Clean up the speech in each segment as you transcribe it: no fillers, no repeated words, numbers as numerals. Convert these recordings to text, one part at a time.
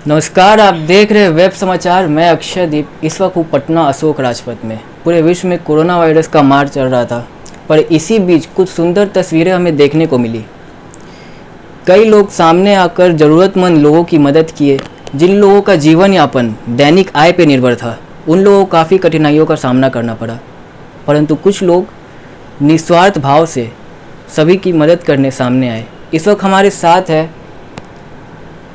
नमस्कार, आप देख रहे हैं वेब समाचार। मैं अक्षयदीप। इस वक्त हूँ पटना अशोक राजपथ में। पूरे विश्व में कोरोना वायरस का मार चल रहा था, पर इसी बीच कुछ सुंदर तस्वीरें हमें देखने को मिली। कई लोग सामने आकर ज़रूरतमंद लोगों की मदद किए। जिन लोगों का जीवन यापन दैनिक आय पर निर्भर था, उन लोगों को काफ़ी कठिनाइयों का सामना करना पड़ा, परंतु कुछ लोग निस्वार्थ भाव से सभी की मदद करने सामने आए। इस वक्त हमारे साथ है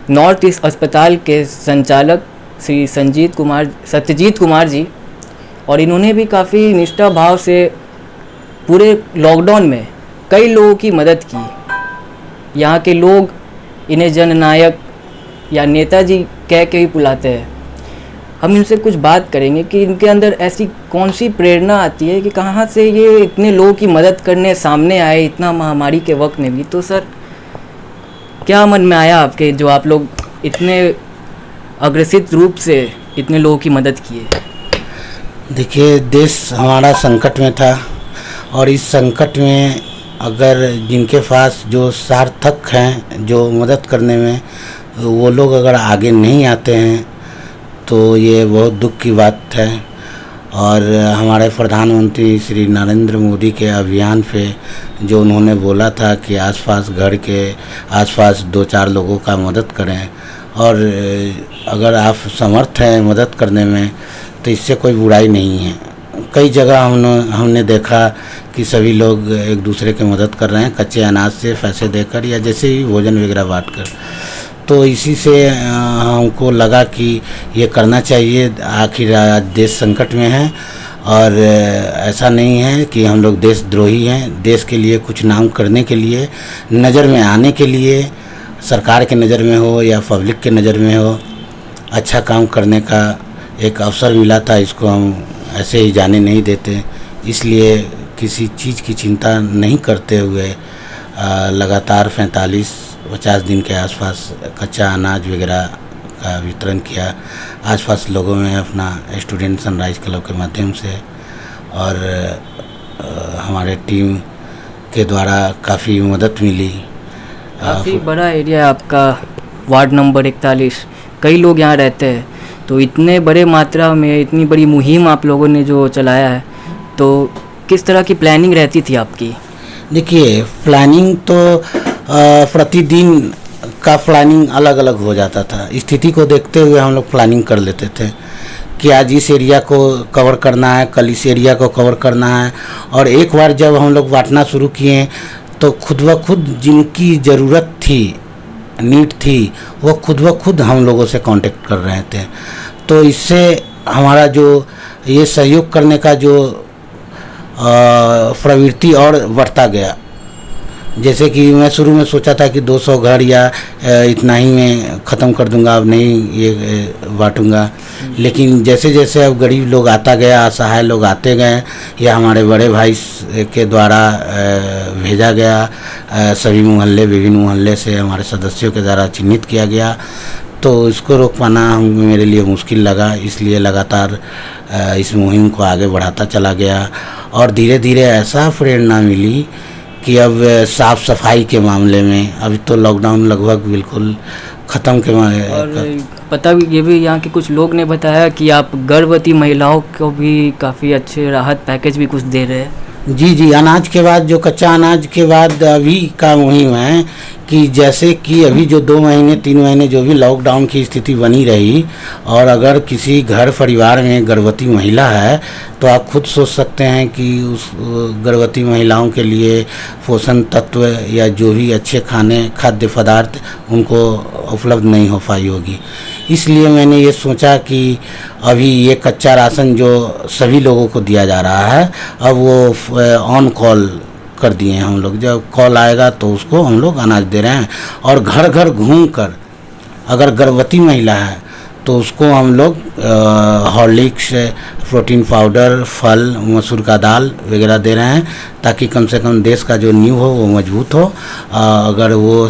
नॉर्थ ईस्ट अस्पताल के संचालक श्री सत्यजीत कुमार जी, और इन्होंने भी काफ़ी निष्ठा भाव से पूरे लॉकडाउन में कई लोगों की मदद की। यहाँ के लोग इन्हें जननायक या नेताजी कह के ही बुलाते हैं। हम इनसे कुछ बात करेंगे कि इनके अंदर ऐसी कौन सी प्रेरणा आती है कि कहाँ से ये इतने लोगों की मदद करने सामने आए, इतना महामारी के वक्त में भी। तो सर, क्या मन में आया आपके, जो आप लोग इतने अग्रसित रूप से इतने लोगों की मदद किए? देखिए, देश हमारा संकट में था, और इस संकट में अगर जिनके पास जो सार्थक हैं जो मदद करने में, वो लोग अगर आगे नहीं आते हैं तो ये बहुत दुख की बात है। और हमारे प्रधानमंत्री श्री नरेंद्र मोदी के अभियान पे जो उन्होंने बोला था कि आसपास घर के आसपास 2-4 लोगों का मदद करें, और अगर आप समर्थ हैं मदद करने में तो इससे कोई बुराई नहीं है। कई जगह हमने देखा कि सभी लोग एक दूसरे की मदद कर रहे हैं, कच्चे अनाज से पैसे देकर या जैसे ही भोजन वगैरह बांटकर। तो इसी से हमको लगा कि ये करना चाहिए। आखिर आज देश संकट में है, और ऐसा नहीं है कि हम लोग देशद्रोही हैं। देश के लिए कुछ नाम करने के लिए, नज़र में आने के लिए, सरकार के नज़र में हो या पब्लिक के नज़र में हो, अच्छा काम करने का एक अवसर मिला था। इसको हम ऐसे ही जाने नहीं देते। इसलिए किसी चीज़ की चिंता नहीं करते हुए लगातार 45-50 दिन के आसपास कच्चा अनाज वगैरह का वितरण किया आसपास लोगों में अपना स्टूडेंट सनराइज क्लब के माध्यम से, और हमारे टीम के द्वारा काफ़ी मदद मिली। काफ़ी बड़ा एरिया है आपका, वार्ड नंबर 41। कई लोग यहाँ रहते हैं, तो इतने बड़े मात्रा में इतनी बड़ी मुहिम आप लोगों ने जो चलाया है, तो किस तरह की प्लानिंग रहती थी आपकी? देखिए, प्लानिंग तो प्रतिदिन का प्लानिंग अलग अलग हो जाता था। स्थिति को देखते हुए हम लोग प्लानिंग कर लेते थे कि आज इस एरिया को कवर करना है, कल इस एरिया को कवर करना है। और एक बार जब हम लोग बांटना शुरू किए तो खुद ब खुद जिनकी ज़रूरत थी, नीड थी, वो खुद ब खुद हम लोगों से कांटेक्ट कर रहे थे। तो इससे हमारा जो ये सहयोग करने का जो प्रवृत्ति और बढ़ता गया। जैसे कि मैं शुरू में सोचा था कि 200 घर या इतना ही में ख़त्म कर दूंगा, अब नहीं ये बांटूंगा। लेकिन जैसे जैसे अब गरीब लोग आता गया, असहाय लोग आते गए, या हमारे बड़े भाई के द्वारा भेजा गया, सभी मोहल्ले, विभिन्न मोहल्ले से हमारे सदस्यों के द्वारा चिन्हित किया गया, तो इसको रोक पाना मेरे लिए मुश्किल लगा। इसलिए लगातार इस मुहिम को आगे बढ़ाता चला गया, और धीरे धीरे ऐसा प्रेरणा मिली कि अब साफ़ सफाई के मामले में, अभी तो लॉकडाउन लगभग बिल्कुल ख़त्म के और पता भी, ये भी यहाँ के कुछ लोग ने बताया कि आप गर्भवती महिलाओं को भी काफ़ी अच्छे राहत पैकेज भी कुछ दे रहे हैं। जी, अनाज के बाद, जो कच्चा अनाज के बाद अभी का मुहिम है कि जैसे कि अभी जो 2 महीने 3 महीने जो भी लॉकडाउन की स्थिति बनी रही, और अगर किसी घर परिवार में गर्भवती महिला है तो आप खुद सोच सकते हैं कि उस गर्भवती महिलाओं के लिए पोषण तत्व या जो भी अच्छे खाद्य पदार्थ उनको उपलब्ध नहीं हो पाई होगी। इसलिए मैंने ये सोचा कि अभी ये कच्चा राशन जो सभी लोगों को दिया जा रहा है, अब वो ऑन कॉल कर दिए हैं हम लोग। जब कॉल आएगा तो उसको हम लोग अनाज दे रहे हैं, और घर घर घूमकर अगर गर्भवती महिला है तो उसको हम लोग हॉर्लिक्स, प्रोटीन पाउडर, फल, मसूर का दाल वगैरह दे रहे हैं, ताकि कम से कम देश का जो नींव हो वो मजबूत हो। अगर वो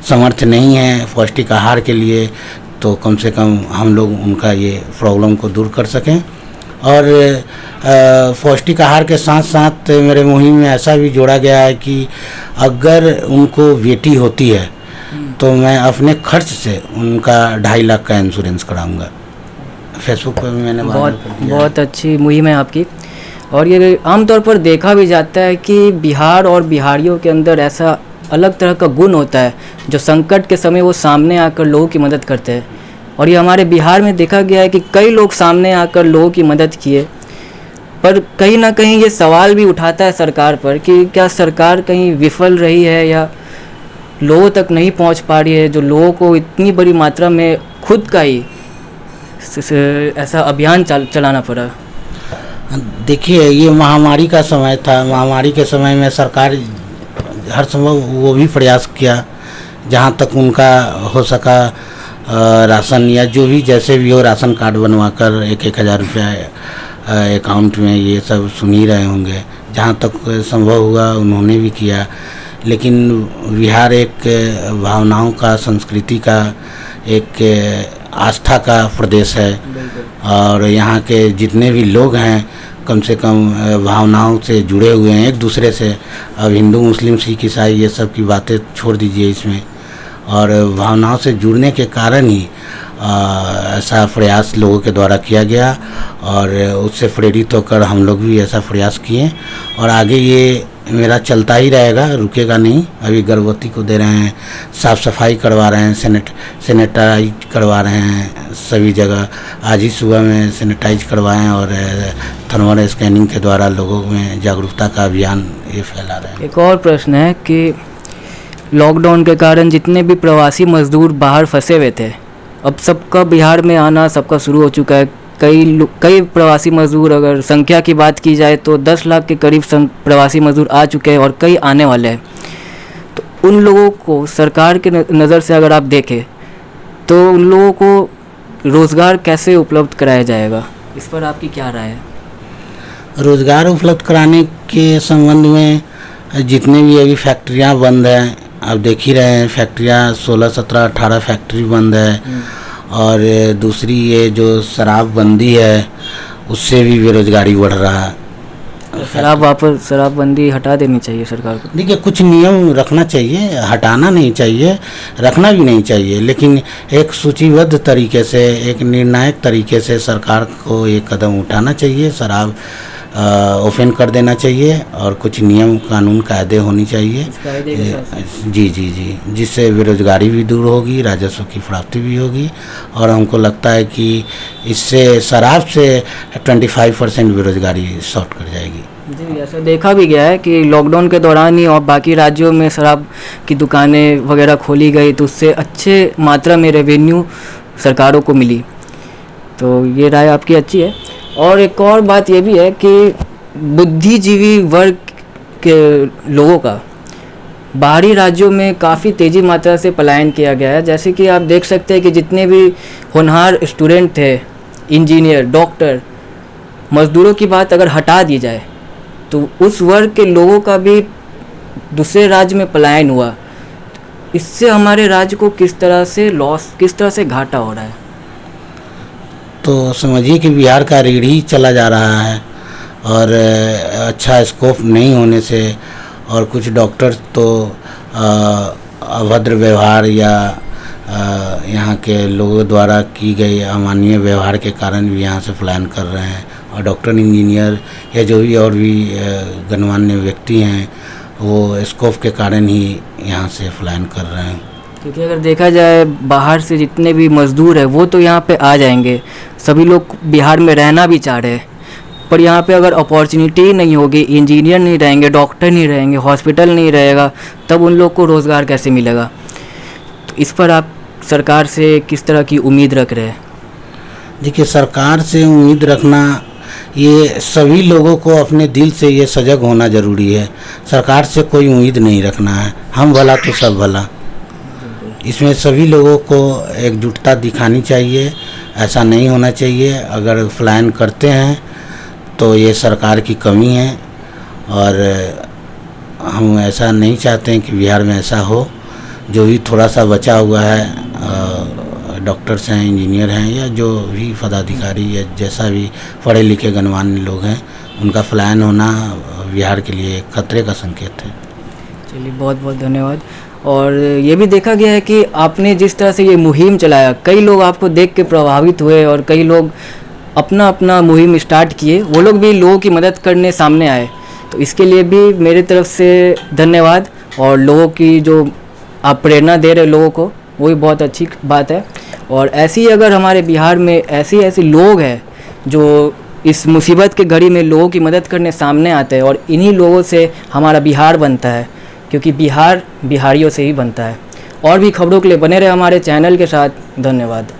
समर्थ नहीं है पौष्टिक आहार के लिए, तो कम से कम हम लोग उनका ये प्रॉब्लम को दूर कर सकें। और पौष्टिक आहार के साथ साथ मेरे मुहिम में ऐसा भी जोड़ा गया है कि अगर उनको बेटी होती है तो मैं अपने खर्च से उनका 2.5 लाख का इंश्योरेंस कराऊंगा। फेसबुक पर भी मैंने वायरल कर दिया है। बहुत अच्छी मुहिम है आपकी। और ये आमतौर पर देखा भी जाता है कि बिहार और बिहारियों के अंदर ऐसा अलग तरह का गुण होता है जो संकट के समय वो सामने आकर लोगों की मदद करते हैं। और ये हमारे बिहार में देखा गया है कि कई लोग सामने आकर लोगों की मदद किए, पर कहीं ना कहीं ये सवाल भी उठाता है सरकार पर कि क्या सरकार कहीं विफल रही है या लोगों तक नहीं पहुंच पा रही है, जो लोगों को इतनी बड़ी मात्रा में खुद का ही ऐसा अभियान चलाना पड़ा। देखिए, ये महामारी का समय था। महामारी के समय में सरकार हर संभव वो भी प्रयास किया जहाँ तक उनका हो सका। राशन या जो भी जैसे भी हो राशन कार्ड बनवा कर 1-1 हज़ार रुपया अकाउंट में, ये सब सुन ही रहे होंगे। जहाँ तक संभव हुआ उन्होंने भी किया। लेकिन बिहार एक भावनाओं का, संस्कृति का, एक आस्था का प्रदेश है और यहाँ के जितने भी लोग हैं कम से कम भावनाओं से जुड़े हुए हैं एक दूसरे से। अब हिंदू, मुस्लिम, सिख, ईसाई ये सब की बातें छोड़ दीजिए इसमें, और भावनाओं से जुड़ने के कारण ही ऐसा प्रयास लोगों के द्वारा किया गया और उससे प्रेरित होकर हम लोग भी ऐसा प्रयास किए और आगे ये मेरा चलता ही रहेगा, रुकेगा नहीं। अभी गर्भवती को दे रहे हैं, साफ़ सफाई करवा रहे हैं, सैनिटाइज करवा रहे हैं सभी जगह। आज ही सुबह में सैनिटाइज करवाएं और थर्मल स्कैनिंग के द्वारा लोगों में जागरूकता का अभियान ये फैला रहे हैं। एक और प्रश्न है कि लॉकडाउन के कारण जितने भी प्रवासी मजदूर बाहर फंसे हुए थे, अब सबका बिहार में आना सबका शुरू हो चुका है। कई प्रवासी मजदूर, अगर संख्या की बात की जाए तो 10 लाख के करीब प्रवासी मजदूर आ चुके हैं और कई आने वाले हैं। तो उन लोगों को सरकार के नज़र से अगर आप देखें तो उन लोगों को रोज़गार कैसे उपलब्ध कराया जाएगा, इस पर आपकी क्या राय है? रोज़गार उपलब्ध कराने के संबंध में जितने भी अभी फैक्ट्रियां बंद हैं, आप देख ही रहे हैं, फैक्ट्रियां 16, 17, 18 फैक्ट्री बंद है। और दूसरी ये जो शराबबंदी है उससे भी बेरोजगारी बढ़ रहा है। शराबबंदी हटा देनी चाहिए सरकार को। देखिए, कुछ नियम रखना चाहिए, हटाना नहीं चाहिए, रखना भी नहीं चाहिए, लेकिन एक सूचीबद्ध तरीके से, एक निर्णायक तरीके से सरकार को ये कदम उठाना चाहिए। शराब ओपन कर देना चाहिए और कुछ नियम, कानून, कायदे होनी चाहिए। जी जी जी, जिससे बेरोजगारी भी दूर होगी, राजस्व की प्राप्ति भी होगी और हमको लगता है कि इससे शराब से 25% बेरोजगारी शॉर्ट कर जाएगी। जी, ऐसा देखा भी गया है कि लॉकडाउन के दौरान ही और बाकी राज्यों में शराब की दुकानें वगैरह खोली गई तो उससे अच्छे मात्रा में रेवेन्यू सरकारों को मिली। तो ये राय आपकी अच्छी है। और एक और बात ये भी है कि बुद्धिजीवी वर्ग के लोगों का बाहरी राज्यों में काफ़ी तेज़ी मात्रा से पलायन किया गया है। जैसे कि आप देख सकते हैं कि जितने भी होनहार स्टूडेंट थे, इंजीनियर, डॉक्टर, मज़दूरों की बात अगर हटा दी जाए तो उस वर्ग के लोगों का भी दूसरे राज्य में पलायन हुआ। इससे हमारे राज्य को किस तरह से घाटा हो रहा है? तो समझिए कि बिहार का रीढ़ ही चला जा रहा है और अच्छा स्कोप नहीं होने से और कुछ डॉक्टर तो अभद्र व्यवहार या यहाँ के लोगों द्वारा की गई अमानवीय व्यवहार के कारण भी यहाँ से पलायन कर रहे हैं। और डॉक्टर, इंजीनियर या जो भी और भी गणमान्य व्यक्ति हैं वो स्कोप के कारण ही यहाँ से पलायन कर रहे हैं। क्योंकि अगर देखा जाए बाहर से जितने भी मज़दूर हैं वो तो यहाँ पे आ जाएंगे, सभी लोग बिहार में रहना भी चाह रहे हैं, पर यहाँ पे अगर अपॉर्चुनिटी नहीं होगी, इंजीनियर नहीं रहेंगे, डॉक्टर नहीं रहेंगे, हॉस्पिटल नहीं रहेगा, तब उन लोग को रोज़गार कैसे मिलेगा? तो इस पर आप सरकार से किस तरह की उम्मीद रख रहे हैं? देखिए, सरकार से उम्मीद रखना, ये सभी लोगों को अपने दिल से ये सजग होना ज़रूरी है। सरकार से कोई उम्मीद नहीं रखना है, हम भला तो सब भला। इसमें सभी लोगों को एकजुटता दिखानी चाहिए, ऐसा नहीं होना चाहिए। अगर पलायन करते हैं तो ये सरकार की कमी है और हम ऐसा नहीं चाहते हैं कि बिहार में ऐसा हो। जो भी थोड़ा सा बचा हुआ है, डॉक्टर्स हैं, इंजीनियर हैं या जो भी पदाधिकारी या जैसा भी पढ़े लिखे गणमान्य लोग हैं, उनका पलायन होना बिहार के लिए खतरे का संकेत है। चलिए, बहुत बहुत धन्यवाद। और ये भी देखा गया है कि आपने जिस तरह से ये मुहिम चलाया, कई लोग आपको देख के प्रभावित हुए और कई लोग अपना अपना मुहिम स्टार्ट किए, वो लोग भी लोगों की मदद करने सामने आए। तो इसके लिए भी मेरे तरफ से धन्यवाद। और लोगों की जो आप प्रेरणा दे रहे लोगों को, वो भी बहुत अच्छी बात है। और ऐसे ही अगर हमारे बिहार में ऐसे लोग हैं जो इस मुसीबत के घड़ी में लोगों की मदद करने सामने आते हैं, और इन्हीं लोगों से हमारा बिहार बनता है, क्योंकि बिहार बिहारियों से ही बनता है। और भी खबरों के लिए बने रहे हमारे चैनल के साथ। धन्यवाद।